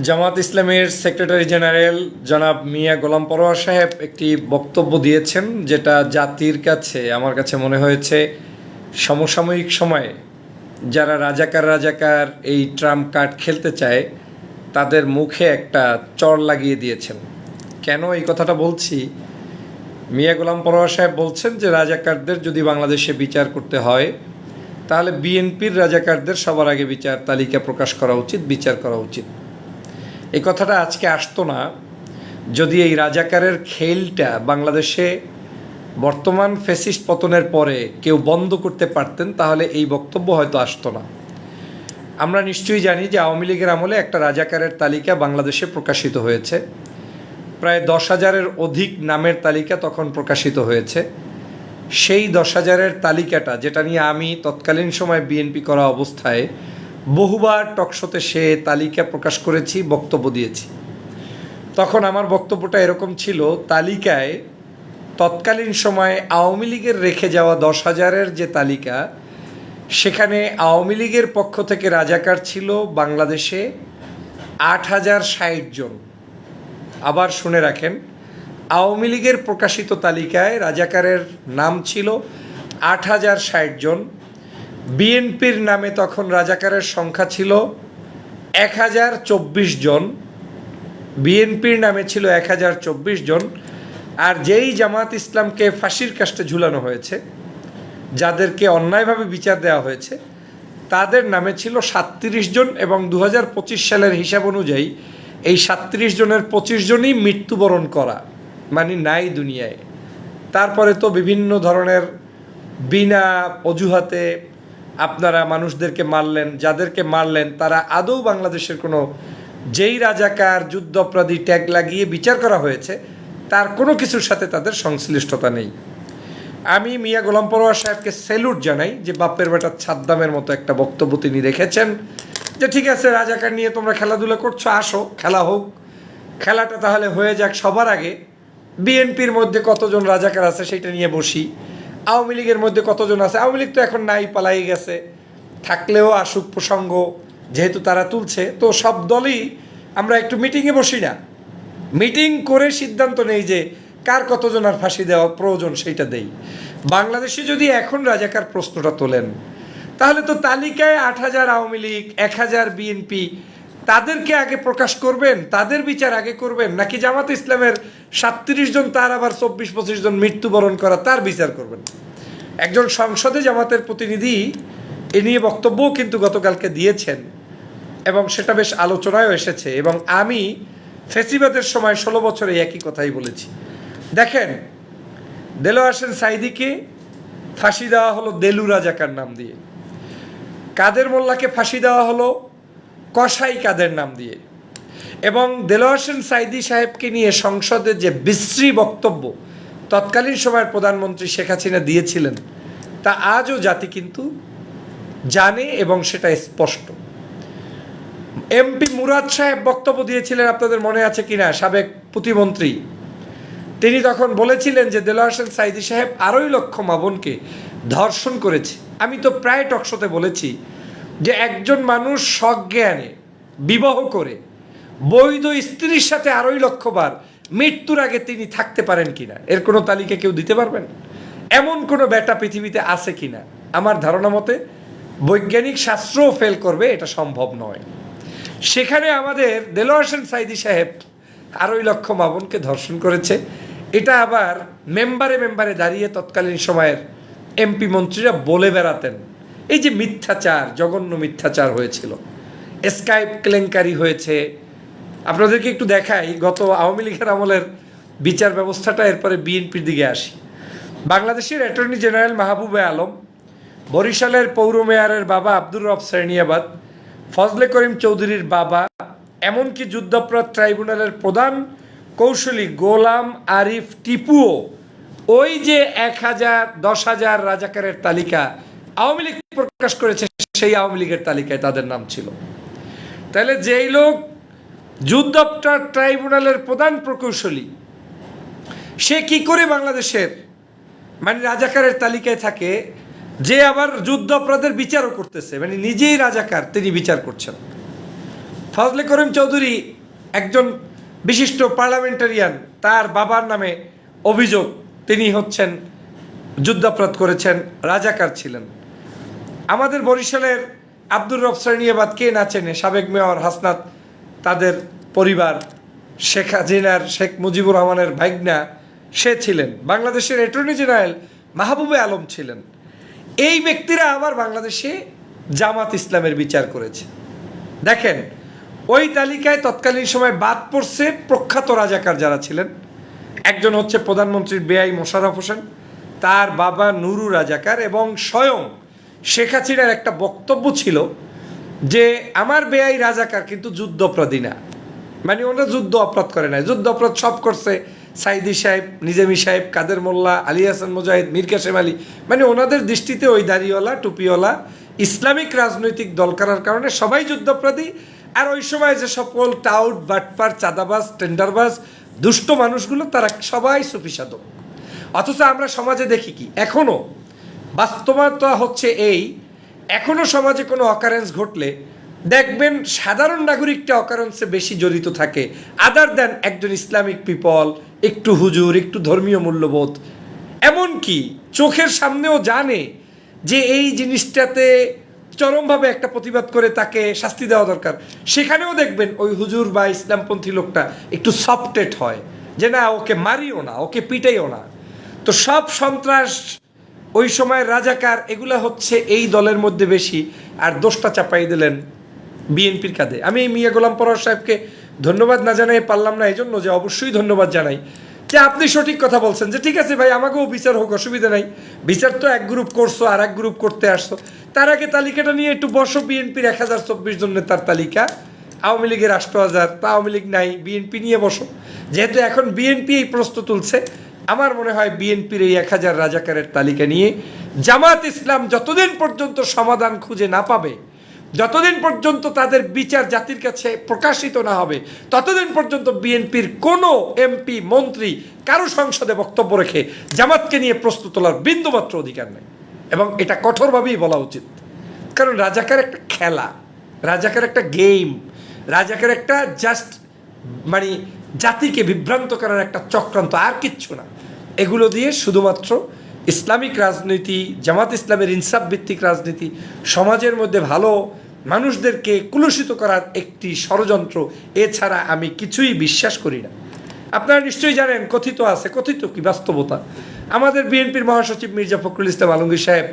জামাত ইসলামের secretary general জনাব মিয়া গোলাম পরোয়ার সাহেব একটি বক্তব্য দিয়েছেন, যেটা জাতির কাছে আমার কাছে মনে হয়েছে সমসাময়িক সময়ে যারা রাজাকার রাজাকার এই ট্রাম্প কার্ড খেলতে চায় তাদের মুখে একটা চড় লাগিয়ে দিয়েছেন। কেন এই কথাটা বলছি? মিয়া গোলাম পরোয়ার সাহেব বলছেন যে রাজাকারদের যদি বাংলাদেশে বিচার করতে হয় তাহলে বিএনপির রাজাকারদের সবার আগে বিচার তালিকা প্রকাশ করা উচিত, বিচার করা উচিত। এই কথাটা আজকে আসতো না যদি এই রাজাকারের খেলটা বাংলাদেশে বর্তমান ফ্যাসিস্ট পতনের পরে কেউ বন্ধ করতে পারতেন, তাহলে এই বক্তব্য হয়তো আসতো না। আমরা নিশ্চয়ই জানি যে আওয়ামী লীগের আমলে একটা রাজাকারের তালিকা বাংলাদেশে প্রকাশিত হয়েছে। প্রায় 10,000-এর অধিক নামের তালিকা তখন প্রকাশিত হয়েছে। সেই 10,000-এর তালিকাটা, যেটা নিয়ে আমি তৎকালীন সময় বিএনপি করা অবস্থায় বহুবার টকশোতে সে তালিকা প্রকাশ করেছি, বক্তব্য দিয়েছি। তখন আমার বক্তব্যটা এরকম ছিল, তালিকায় তৎকালীন সময়ে আওয়ামী লীগের রেখে যাওয়া 10,000-এর যে তালিকা, সেখানে আওয়ামী লীগের পক্ষ থেকে রাজাকার ছিল বাংলাদেশে 8,060 জন। আবার শুনে রাখেন, আওয়ামী লীগের প্রকাশিত তালিকায় রাজাকারের নাম ছিল 8,060 জন। বিএনপির নামে তখন রাজাকারের সংখ্যা ছিল 1,024 জন। বিএনপির নামে ছিল 1,024 জন। আর যেই জামাত ইসলামকে ফাঁসির কাস্টে ঝুলানো হয়েছে, যাদেরকে অন্যায়ভাবে বিচার দেওয়া হয়েছে, তাদের নামে ছিল 37 জন। এবং 2025 সালের হিসাব অনুযায়ী এই 37 জনের 25 জনই মৃত্যুবরণ করা, মানে নাই দুনিয়ায়। তারপরে তো বিভিন্ন ধরনের বিনা অজুহাতে আপনারা মানুষদেরকে মারলেন। যাদেরকে মারলেন তারা আদৌ বাংলাদেশের কোনো, যেই রাজাকার যুদ্ধ অপরাধী ট্যাগ লাগিয়ে বিচার করা হয়েছে, তার কোনো কিছুর সাথে তাদের সংশ্লিষ্টতা নেই। আমি মিয়া গোলাম পরোয়ার সাহেবকে স্যালুট জানাই যে বাপ্পের বেটার ছাদ্দামের মতো একটা বক্তব্য তিনি রেখেছেন, যে ঠিক আছে রাজাকার নিয়ে তোমরা খেলাধুলা করছো, আসো খেলা হোক, খেলাটা তাহলে হয়ে যাক। সবার আগে বিএনপির মধ্যে কতজন রাজাকার আছে সেটা নিয়ে বসি, আওয়ামী লীগের মধ্যে কতজন আছে, আওয়ামী লীগ তো এখন নাই, পালাই গেছে, থাকলেও আসুক প্রসঙ্গ, যেহেতু তারা তুলছে, তো সব দলই আমরা একটু মিটিংয়ে বসি না, মিটিং করে সিদ্ধান্ত নেই যে কার কতজন আর ফাঁসি দেওয়া প্রয়োজন সেইটা দেই। বাংলাদেশে যদি এখন রাজাকার প্রশ্নটা তোলেন, তাহলে তো তালিকায় 8,000 আওয়ামী লীগ, 1,000 বিএনপি, তাদেরকে আগে প্রকাশ করবেন, তাদের বিচার আগে করবেন, নাকি জামাত ইসলামের 37 জন, তার আবার 24-25 জন মৃত্যুবরণ করা, তার বিচার করবেন? একজন সংসদে জামাতের প্রতিনিধি এ নিয়ে বক্তব্যও কিন্তু গতকালকে দিয়েছেন এবং সেটা বেশ আলোচনায়ও এসেছে। এবং আমি ফেসিবাদের সময় 16 বছরে একই কথাই বলেছি। দেখেন, দেলোয়ার হোসেন সাঈদীকে ফাঁসি দেওয়া হলো দেলু রাজাকার নাম দিয়ে, কাদের মোল্লাকে ফাঁসি দেওয়া হলো কসাই কাদের নাম দিয়ে। এবং দেলোয়ার হোসেন সাঈদী সাহেবকে নিয়ে সংসদে যে বিশ্রী বক্তব্য তৎকালীন সময়ের প্রধানমন্ত্রী শেখ হাসিনা দিয়েছিলেন, তা আজও জাতি কিন্তু জানে এবং সেটা স্পষ্ট। এমপি মুরাদ সাহেব বক্তব্য দিয়েছিলেন, আপনাদের মনে আছে কিনা, সাবেক প্রতিমন্ত্রী। তিনি তখন বলেছিলেন যে দেলোয়ার হোসেন সাঈদী সাহেব 2.5 লক্ষ মা বোনকে ধর্ষণ করেছে। আমি তো প্রায় টকশোতে বলেছি যে একজন মানুষ সজ্ঞানে বিবাহ করে বৈধ স্ত্রীর সাথে 2.5 লক্ষ বার মৃত্যুর আগে তিনি থাকতে পারেন কিনা, এর কোনো তালিকা কেউ দিতে পারবেন? এমন কোনো বেটা পৃথিবীতে আছে কিনা? আমার ধারণা মতে বৈজ্ঞানিক শাস্ত্রও ফেল করবে, এটা সম্ভব নয়। সেখানে আমাদের দেলোয়ার হোসেন সাঈদী সাহেব 2.5 লক্ষ মা বোনকে ধর্ষণ করেছে। এটা আবার মেম্বারে মেম্বারে দাঁড়িয়ে তৎকালীন সময়ের এমপি মন্ত্রীরা বলে বেড়াতেন। এই যে মিথ্যাচার, জঘন্য মিথ্যাচার হয়েছিল, স্কাইপ কেলেঙ্কারি হয়েছে। আপনাদেরকে একটু দেখাই গত আওয়ামী লীগের আমলের বিচার ব্যবস্থাটা, এরপরে বিএনপির দিকে আসি। বাংলাদেশের অ্যাটর্নি জেনারেল মাহবুবে আলম, বরিশালের পৌর মেয়রের বাবা আব্দুর রব শ্রেণিয়াবাদ, ফজলে করিম চৌধুরীর বাবা, এমনকি যুদ্ধাপরাধ ট্রাইব্যুনালের প্রধান কৌশলী গোলাম আরিফ টিপুও ওই যে 10,000 রাজাকারের তালিকা আওয়ামী লীগ প্রকাশ করেছে, সেই আওয়ামী লীগের তালিকায় তাদের নাম ছিল। তাহলে যেই লোক যুদ্ধাপরাধ ট্রাইব্যুনালের প্রধান প্রকৌশলী, সে কি করে বাংলাদেশের মানে রাজাকারের তালিকায় থাকে, যে আবার যুদ্ধ অপরাধের বিচারও করতেছে, মানে নিজেই রাজাকার, তিনি বিচার করছেন। ফজলে করিম চৌধুরী একজন বিশিষ্ট পার্লামেন্টারিয়ান, তার বাবার নামে অভিযোগ তিনি হচ্ছেন যুদ্ধাপরাধ করেছেন, রাজাকার ছিলেন। আমাদের বরিশালের আব্দুর রব শ্রেণীবাদ কে না চেনে, সাবেক মেয়র হাসনাত, তাদের পরিবার, শেখ হাসিনার শেখ মুজিবুর রহমানের ভাইগনা সে ছিলেন, বাংলাদেশের অ্যাটর্নি জেনারেল মাহবুবে আলম ছিলেন। এই ব্যক্তিরা আবার বাংলাদেশে জামাত ইসলামের বিচার করেছে। দেখেন, ওই তালিকায় তৎকালীন সময় বাদ পড়ছে প্রখ্যাত রাজাকার যারা ছিলেন। একজন হচ্ছে প্রধানমন্ত্রীর বেআই মোশাররফ হোসেন, তার বাবা নুরু রাজাকার, এবং স্বয়ং শেখ হাসিনার একটা বক্তব্য ছিল যে আমার বেআই রাজাকার কিন্তু যুদ্ধ অপরাধী না, মানে ওরা যুদ্ধ অপরাধ করে না, যুদ্ধ অপরাধ সব করছে সাইদি সাহেব, নিজামী সাহেব, কাদের মোল্লা, আলী হাসান মুজাহিদ, মীর কাসেম আলী, মানে ওনাদের দৃষ্টিতে ওই দাড়িওয়ালা টুপিওয়ালা ইসলামিক রাজনৈতিক দল করার কারণে সবাই যুদ্ধাপরাধী। আর ওই সময় যে সকল টাউট, বাটপার, চাঁদাবাজ, টেন্ডারবাজ, দুষ্ট মানুষগুলো তারা সবাই সুফি সাধক। অথচ আমরা সমাজে দেখি কি, এখনও বাস্তবতা হচ্ছে এই, এখনও সমাজে কোনো অকারেন্স ঘটলে দেখবেন সাধারণ নাগরিকটা অকারেন্সে বেশি জড়িত থাকে, আদার দেন একজন ইসলামিক পিপল, একটু হুজুর, একটু ধর্মীয় মূল্যবোধ, এমনকি চোখের সামনেও জানে যে এই জিনিসটাতে চরমভাবে একটা প্রতিবাদ করে তাকে শাস্তি দেওয়া দরকার, সেখানেও দেখবেন ওই হুজুর বা ইসলামপন্থী লোকটা একটু সফটেড হয় যে না, ওকে মারিও না, ওকে পিটাইও না। তো সব সন্ত্রাস, ওই সময় রাজাকার, এগুলা হচ্ছে এই দলের মধ্যে বেশি, আর দোষটা চাপাই দিলেন বিএনপির কাঁধে। আমি এই মিয়া গোলাম পরোয়ার সাহেবকে ধন্যবাদ না জানাই পারলাম না, এই জন্য যে অবশ্যই ধন্যবাদ জানাই যে আপনি সঠিক কথা বলছেন যে ঠিক আছে ভাই, আমাকেও বিচার হোক, অসুবিধা নাই, বিচার তো এক গ্রুপ করছো আর এক গ্রুপ করতে আসছো, তার আগে তালিকাটা নিয়ে একটু বসো। বিএনপির 1024 জন নেতার তালিকা, আওয়ামী লীগের 8000, তা আওয়ামী লীগ নাই, বিএনপি নিয়ে বসো। যেহেতু এখন বিএনপি এই প্রশ্ন তুলছে, আমার মনে হয় বিএনপির এই 1000 রাজাকারের তালিকা নিয়ে জামাত ইসলাম যতদিন পর্যন্ত সমাধান খুঁজে না পাবে, যতদিন পর্যন্ত তাদের বিচার জাতির কাছে প্রকাশিত না হবে, ততদিন পর্যন্ত বিএনপির কোনো এমপি, মন্ত্রী কারো সংসদে বক্তব্য রেখে জামাতকে নিয়ে প্রশ্ন তোলার বিন্দুমাত্র অধিকার নেই, এবং এটা কঠোরভাবেই বলা উচিত। কারণ রাজাকার একটা খেলা, রাজাকার একটা গেম, রাজাকার একটা জাস্ট মানে জাতিকে বিভ্রান্ত করার একটা চক্রান্ত, আর কিচ্ছু না। এগুলো দিয়ে শুধুমাত্র ইসলামিক রাজনীতি, জামাত ইসলামের ইনসাফ ভিত্তিক রাজনীতি, সমাজের মধ্যে ভালো মানুষদেরকে কুলুষিত করার একটি ষড়যন্ত্র, এছাড়া আমি কিছুই বিশ্বাস করি না। আপনারা নিশ্চয়ই জানেন, কথিত আছে, কথিত কি বাস্তবতা, আমাদের বিএনপির মহাসচিব মির্জা ফখরুল ইসলাম আলমগীর সাহেব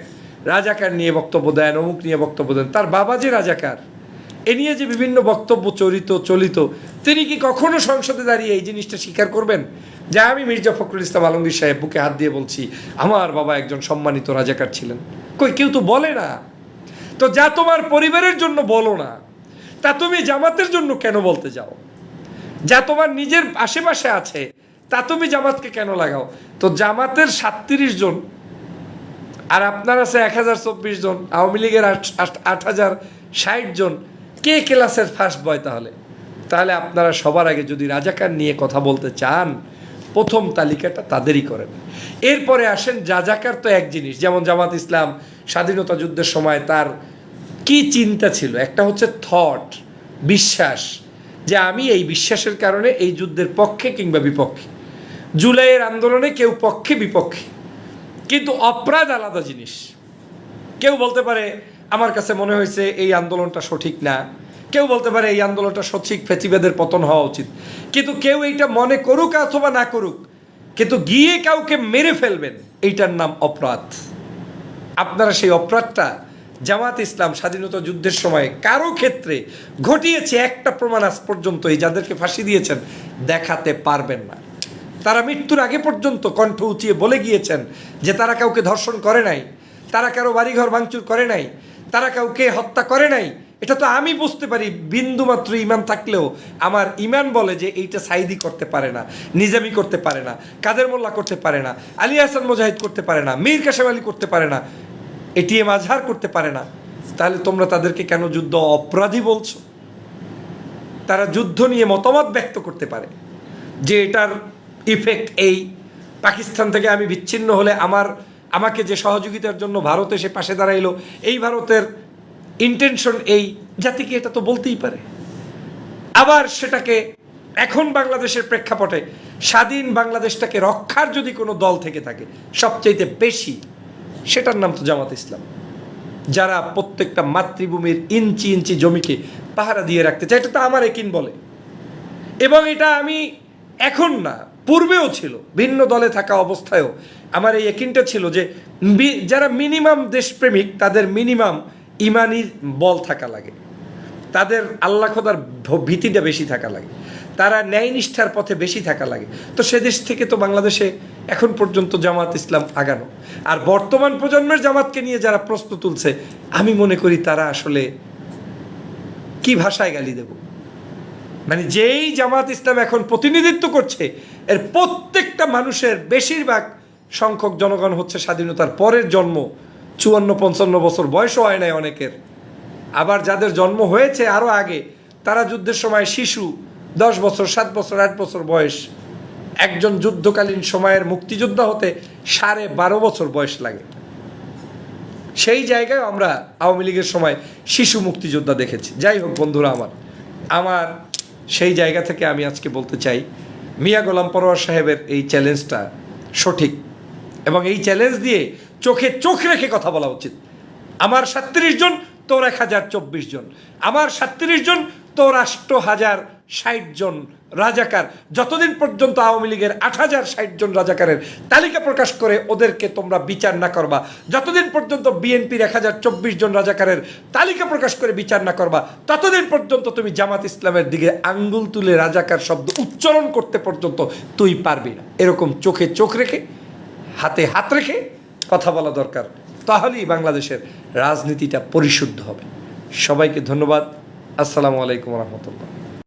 রাজাকার নিয়ে বক্তব্য দেন, অমুক নিয়ে বক্তব্য দেন, তার বাবা যে রাজাকার, এ নিয়ে যে বিভিন্ন বক্তব্য চলিত, তিনি কি কখনো সংসদে দাঁড়িয়ে এই জিনিসটা স্বীকার করবেন যে আমি মির্জা ফখরুল ইসলাম আলমগীর সাহেব বুকে হাত দিয়ে বলছি আমার বাবা একজন সম্মানিত রাজাকার ছিলেন? কই, কেউ তো বলে না। তো যা তোমার পরিবারের জন্য বলো না, তা তুমি জামাতের জন্য কেন বলতে যাও? যা তোমার নিজের আশেপাশে আছে তা তুমি জামাতকে কেন লাগাও? তো জামাতের 37 জন আর আপনার আছে 1024 জন, আওয়ামী লীগের 8060 জন, কে ক্লাসের ফার্স্ট বয়? তাহলে আপনারা সবার আগে যদি রাজাকার নিয়ে কথা বলতে চান, প্রথম তালিকাটা তাদেরই করেন। এরপরে আসেন রাজাকার তো এক জিনিস, যেমন জামাত ইসলাম স্বাধীনতা যুদ্ধের সময় তার কি চিন্তা ছিল, একটা হচ্ছে থট, বিশ্বাস, যে আমি এই বিশ্বাসের কারণে এই যুদ্ধের পক্ষে কিংবা বিপক্ষে। জুলাইয়ের আন্দোলনে কেউ পক্ষে বিপক্ষে, কিন্তু অপরাধ আলাদা জিনিস। কেউ বলতে পারে আমার কাছে মনে হয়েছে এই আন্দোলনটা সঠিক না, কেউ বলতে পারে এই আন্দোলনটা সঠিক, ফ্যাসিবাদের পতন হওয়া উচিত, কিন্তু কেউ এইটা মনে করুক অথবা না করুক, কিন্তু গিয়ে কাউকে মেরে ফেলবেন, এইটার নাম অপরাধ। আপনারা সেই অপরাধটা জামাত ইসলাম স্বাধীনতা যুদ্ধের সময় কারো ক্ষেত্রে ঘটিয়েছে একটা প্রমাণ আজ পর্যন্ত এই যাদেরকে ফাঁসি দিয়েছেন দেখাতে পারবেন না। তারা মৃত্যুর আগে পর্যন্ত কণ্ঠ উঁচিয়ে বলে গিয়েছেন যে তারা কাউকে ধর্ষণ করে নাই, তারা কারো বাড়িঘর ভাঙচুর করে নাই, তারা কাউকে হত্যা করে নাই। এটা তো আমি বুঝতে পারি, বিন্দুমাত্র ইমান থাকলেও আমার ইমান বলে যে এইটা সাইদি করতে পারে না, নিজামি করতে পারে না, কাদের মোল্লা করতে পারে না, আলী হাসান মুজাহিদ করতে পারে না, মীর কাসেম আলী করতে পারে না, এটিএম আজহার করতে পারে না। তাহলে তোমরা তাদেরকে কেন যুদ্ধ অপরাধী বলছো? তারা যুদ্ধ নিয়ে মতামত ব্যক্ত করতে পারে যে এটার ইফেক্ট এই, পাকিস্তান থেকে আমি বিচ্ছিন্ন হলে আমাকে যে সহযোগিতার জন্য ভারত এসে পাশে দাঁড়াইলো, এই ভারতের ইন্টেনশন এই, জাতিকে এটা তো বলতেই পারে। আবার সেটাকে এখন বাংলাদেশের প্রেক্ষাপটে স্বাধীন বাংলাদেশটাকে রক্ষার যদি কোনো দল থেকে থাকে সবচাইতে বেশি, সেটার নাম তো জামাত ইসলাম, যারা প্রত্যেকটা মাতৃভূমির ইঞ্চি ইঞ্চি জমিকে পাহারা দিয়ে রাখতে চায়। এটা তো আমার একিন বলে, এবং এটা আমি এখন না, পূর্বেও ছিল, ভিন্ন দলে থাকা অবস্থায়ও আমার এই একিনটা ছিল যে যারা মিনিমাম দেশপ্রেমিক তাদের মিনিমাম ইমানির বল থাকা লাগে, তাদের আল্লাহ খোদার ভীতিটা বেশি থাকা লাগে, তারা ন্যায় নিষ্ঠার পথে বেশি থাকা লাগে। তো সে দেশ থেকে তো বাংলাদেশে এখন পর্যন্ত জামাত ইসলাম আগানো। আর বর্তমান প্রজন্মের জামাতকে নিয়ে যারা প্রশ্ন তুলছে, আমি মনে করি তারা আসলে কি ভাষায় গালি দেব, মানে যেই জামাত ইসলাম এখন প্রতিনিধিত্ব করছে এর প্রত্যেকটা মানুষের বেশিরভাগ সংখ্যক জনগণ হচ্ছে স্বাধীনতার পরের জন্ম, 54-55 বছর বয়সও হয় নাই অনেকের। আবার যাদের জন্ম হয়েছে আরও আগে, তারা যুদ্ধের সময় শিশু, 10 বছর, 7 বছর, 8 বছর বয়স। একজন যুদ্ধকালীন সময়ের মুক্তিযোদ্ধা হতে 12.5 বছর বয়স লাগে। সেই জায়গায় আমরা আওয়ামী লীগের সময় শিশু মুক্তিযোদ্ধা দেখেছি। যাই হোক বন্ধুরা, আমার সেই জায়গা থেকে আমি আজকে বলতে চাই, মিয়া গোলাম পরোয়ার সাহেবের এই চ্যালেঞ্জটা সঠিক, এবং এই চ্যালেঞ্জ দিয়ে চোখে চোখ রেখে কথা বলা উচিত। আমার 37 জন, তোর 1024 জন, আমার 37 জন, তোর 8060 জন রাজাকার। যতদিন পর্যন্ত আওয়ামী লীগের 8060 জন রাজাকারের তালিকা প্রকাশ করে ওদেরকে তোমরা বিচার না করবা, যতদিন পর্যন্ত বিএনপির 1024 জন রাজাকারের তালিকা প্রকাশ করে বিচার না করবা, ততদিন পর্যন্ত তুমি জামাত ইসলামের দিকে আঙ্গুল তুলে রাজাকার শব্দ উচ্চারণ করতে পর্যন্ত তুই পারবি না। এরকম চোখে চোখ রেখে, হাতে হাত রেখে কথা বলা দরকার, তাহলেই বাংলাদেশের রাজনীতিটা পরিশুদ্ধ হবে। সবাইকে ধন্যবাদ। আসসালামু আলাইকুম রহমতুল্লাহ।